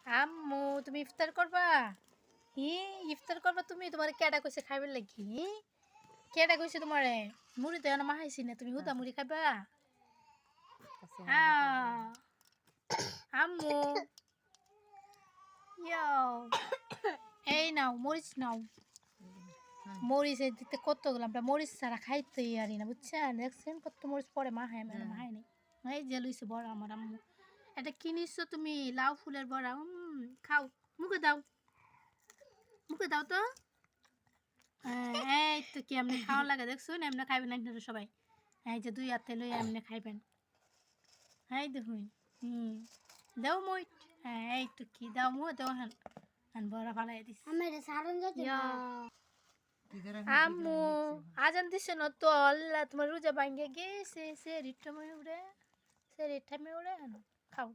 আম্মু তুমি ইফতার করবা? হি ইফতার করবা তুমি? তোমার কেডা কইছে খাইবার লাগি? কেডা কইছে তোমারে? মুড়ি তো এখনো মাখাইছি না, তুমি হুদা মুড়ি খাইবা? আম্মু ইয়াও এই নাও মরিচ নাও। মরিচ এই দিতে কতগুলো, আমরা মরিচ ছাড়া খাইতেই পারি না বুঝছেন। দেখছেন কত মরিচ পরে মাহায় মানে মাহায় নেই। এই যে লইছে বড় আমার আম্মু। এটা কি নিচ্ছ তুমি? লাউ ফুলের বড়া। খাও, মুখে দাও, মুখে দাও তো। এই তো কি এমনি খাওয়া লাগে দেখছুন, এমনি খাইবেন আপনারা সবাই। এই যে 2 হাতে লই এমনি খাইবেন। এই দেখুন, দাও মই। হ্যাঁ এই তো কি দাও মুখে দাও। হ্যাঁ বড়া ফালাই দিস। আম্মু আজান দিছে না তো, আল্লাহ তোমার রোজা ভাঙ্গে গেছে। সে রিট্টা মে উড়ে, সে রিট্টা মে উড়ে খাও।